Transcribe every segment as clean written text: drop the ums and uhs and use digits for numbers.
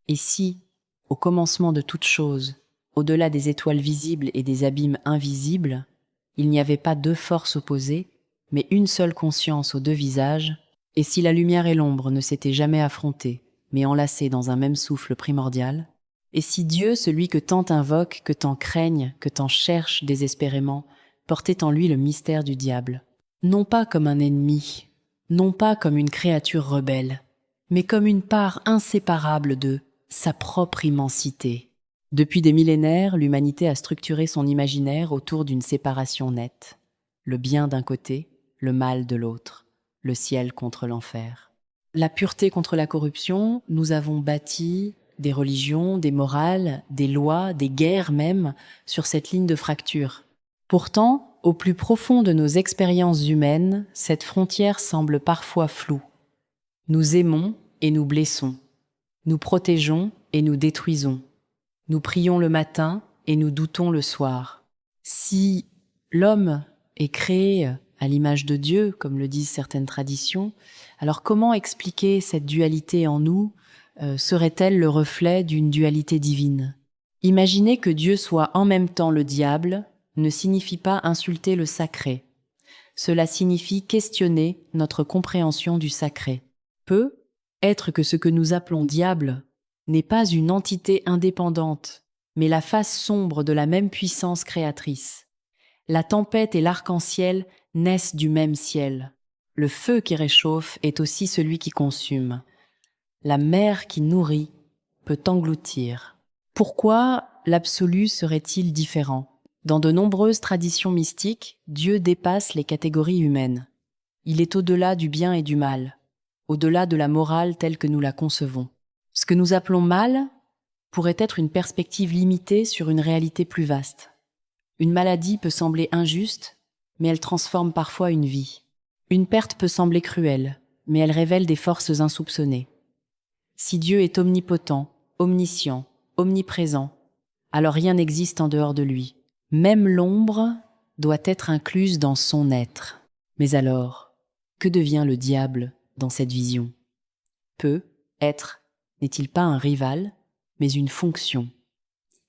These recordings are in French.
Et si, au commencement de toute chose, au-delà des étoiles visibles et des abîmes invisibles, il n'y avait pas deux forces opposées, mais une seule conscience aux deux visages, et si la lumière et l'ombre ne s'étaient jamais affrontées, mais enlacées dans un même souffle primordial, et si Dieu, celui que tant invoquent, que tant craignent, que tant cherchent désespérément, portait en lui le mystère du diable, non pas comme un ennemi, non pas comme une créature rebelle, mais comme une part inséparable de sa propre immensité. Depuis des millénaires, l'humanité a structuré son imaginaire autour d'une séparation nette. Le bien d'un côté, le mal de l'autre, le ciel contre l'enfer. La pureté contre la corruption, nous avons bâti des religions, des morales, des lois, des guerres même, sur cette ligne de fracture. Pourtant, au plus profond de nos expériences humaines, cette frontière semble parfois floue. Nous aimons et nous blessons. Nous protégeons et nous détruisons. Nous prions le matin et nous doutons le soir. Si l'homme est créé à l'image de Dieu, comme le disent certaines traditions, alors comment expliquer cette dualité en nous? Serait-elle le reflet d'une dualité divine? Imaginer que Dieu soit en même temps le diable ne signifie pas insulter le sacré. Cela signifie questionner notre compréhension du sacré. Peut être que ce que nous appelons diable n'est pas une entité indépendante, mais la face sombre de la même puissance créatrice. La tempête et l'arc-en-ciel naissent du même ciel. Le feu qui réchauffe est aussi celui qui consume. La mer qui nourrit peut engloutir. Pourquoi l'absolu serait-il différent? Dans de nombreuses traditions mystiques, Dieu dépasse les catégories humaines. Il est au-delà du bien et du mal, au-delà de la morale telle que nous la concevons. Ce que nous appelons mal pourrait être une perspective limitée sur une réalité plus vaste. Une maladie peut sembler injuste, mais elle transforme parfois une vie. Une perte peut sembler cruelle, mais elle révèle des forces insoupçonnées. Si Dieu est omnipotent, omniscient, omniprésent, alors rien n'existe en dehors de lui. Même l'ombre doit être incluse dans son être. Mais alors, que devient le diable dans cette vision? Être, n'est-il pas un rival, mais une fonction,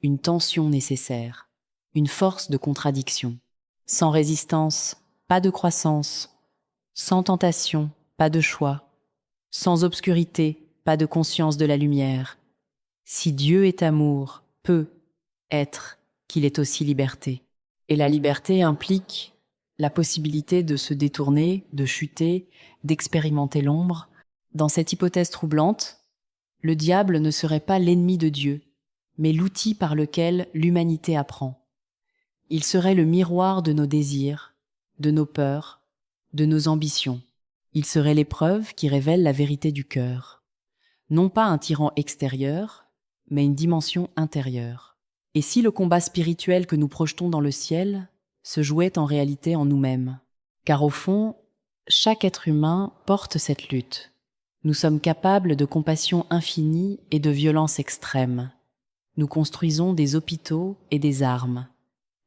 une tension nécessaire, une force de contradiction? Sans résistance, pas de croissance. Sans tentation, pas de choix. Sans obscurité, pas de conscience de la lumière. Si Dieu est amour, peut être qu'il est aussi liberté. Et la liberté implique la possibilité de se détourner, de chuter, d'expérimenter l'ombre. Dans cette hypothèse troublante, le diable ne serait pas l'ennemi de Dieu, mais l'outil par lequel l'humanité apprend. Il serait le miroir de nos désirs, de nos peurs, de nos ambitions. Il serait l'épreuve qui révèle la vérité du cœur. Non pas un tyran extérieur, mais une dimension intérieure. Et si le combat spirituel que nous projetons dans le ciel se jouait en réalité en nous-mêmes? Car au fond, chaque être humain porte cette lutte. Nous sommes capables de compassion infinie et de violence extrême. Nous construisons des hôpitaux et des armes.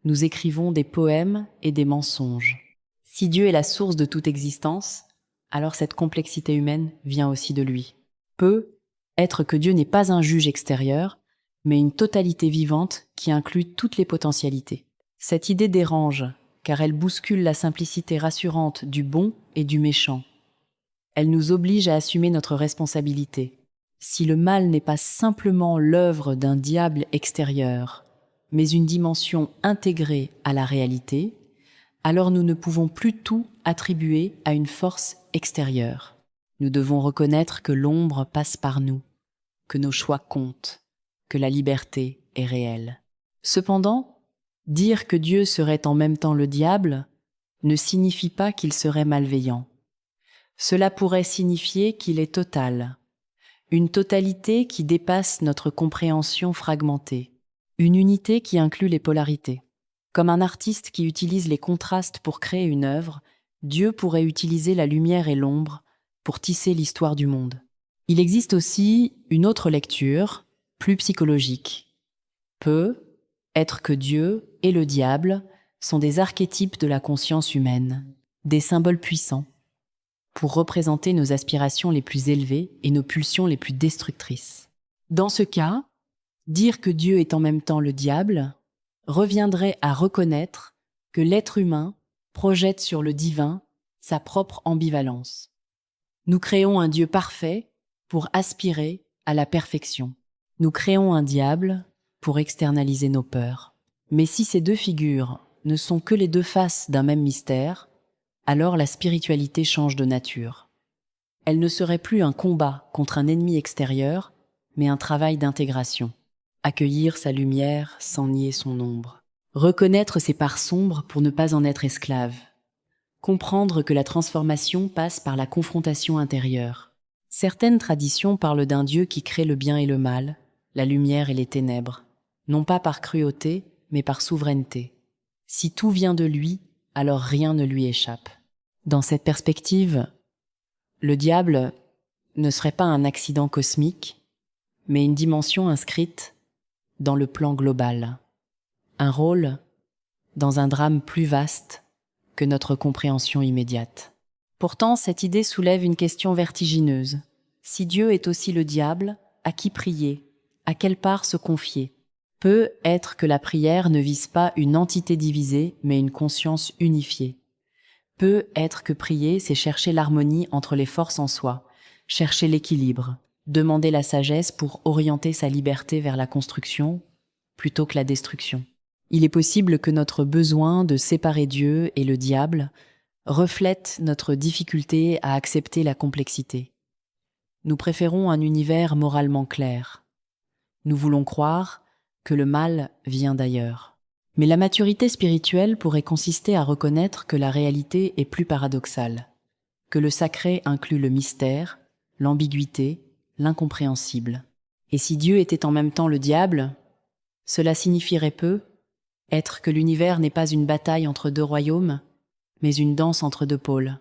Nous écrivons des poèmes et des mensonges. Si Dieu est la source de toute existence, alors cette complexité humaine vient aussi de lui. Peut être que Dieu n'est pas un juge extérieur, mais une totalité vivante qui inclut toutes les potentialités. Cette idée dérange, car elle bouscule la simplicité rassurante du bon et du méchant. Elle nous oblige à assumer notre responsabilité. Si le mal n'est pas simplement l'œuvre d'un diable extérieur, mais une dimension intégrée à la réalité, alors nous ne pouvons plus tout attribuer à une force extérieure. Nous devons reconnaître que l'ombre passe par nous, que nos choix comptent, que la liberté est réelle. Cependant, dire que Dieu serait en même temps le diable ne signifie pas qu'il serait malveillant. Cela pourrait signifier qu'il est total, une totalité qui dépasse notre compréhension fragmentée, une unité qui inclut les polarités. Comme un artiste qui utilise les contrastes pour créer une œuvre, Dieu pourrait utiliser la lumière et l'ombre pour tisser l'histoire du monde. Il existe aussi une autre lecture, plus psychologique. Peut être que Dieu et le diable sont des archétypes de la conscience humaine, des symboles puissants, pour représenter nos aspirations les plus élevées et nos pulsions les plus destructrices. Dans ce cas, dire que Dieu est en même temps le diable reviendrait à reconnaître que l'être humain projette sur le divin sa propre ambivalence. Nous créons un Dieu parfait pour aspirer à la perfection. Nous créons un diable pour externaliser nos peurs. Mais si ces deux figures ne sont que les deux faces d'un même mystère, alors la spiritualité change de nature. Elle ne serait plus un combat contre un ennemi extérieur, mais un travail d'intégration. Accueillir sa lumière sans nier son ombre. Reconnaître ses parts sombres pour ne pas en être esclave. Comprendre que la transformation passe par la confrontation intérieure. Certaines traditions parlent d'un Dieu qui crée le bien et le mal, la lumière et les ténèbres, non pas par cruauté, mais par souveraineté. Si tout vient de lui, alors rien ne lui échappe. Dans cette perspective, le diable ne serait pas un accident cosmique, mais une dimension inscrite dans le plan global. Un rôle dans un drame plus vaste que notre compréhension immédiate. Pourtant, cette idée soulève une question vertigineuse. Si Dieu est aussi le diable, à qui prier? À quelle part se confier? Peut être que la prière ne vise pas une entité divisée, mais une conscience unifiée. Peut être que prier, c'est chercher l'harmonie entre les forces en soi, chercher l'équilibre, demander la sagesse pour orienter sa liberté vers la construction plutôt que la destruction. Il est possible que notre besoin de séparer Dieu et le diable reflète notre difficulté à accepter la complexité. Nous préférons un univers moralement clair. Nous voulons croire que le mal vient d'ailleurs. Mais la maturité spirituelle pourrait consister à reconnaître que la réalité est plus paradoxale, que le sacré inclut le mystère, l'ambiguïté, l'incompréhensible. Et si Dieu était en même temps le diable, cela signifierait peu être que l'univers n'est pas une bataille entre deux royaumes, mais une danse entre deux pôles,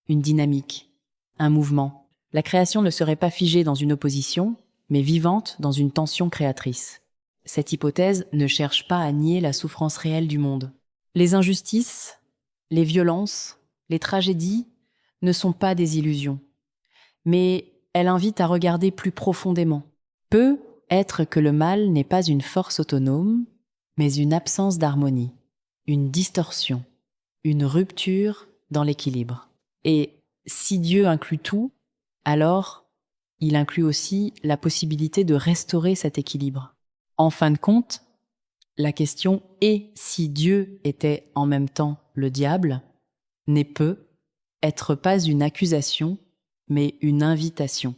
une dynamique, un mouvement. La création ne serait pas figée dans une opposition, mais vivante dans une tension créatrice. Cette hypothèse ne cherche pas à nier la souffrance réelle du monde. Les injustices, les violences, les tragédies ne sont pas des illusions, mais elle invite à regarder plus profondément. Peut être que le mal n'est pas une force autonome, mais une absence d'harmonie, une distorsion, une rupture dans l'équilibre. Et si Dieu inclut tout, alors il inclut aussi la possibilité de restaurer cet équilibre. En fin de compte, la question « et si Dieu était en même temps le diable ?» n'est peut être pas une accusation, mais une invitation.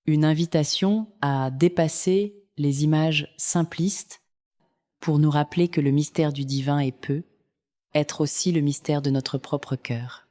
Une invitation à dépasser les images simplistes pour nous rappeler que le mystère du divin est peu, être aussi le mystère de notre propre cœur.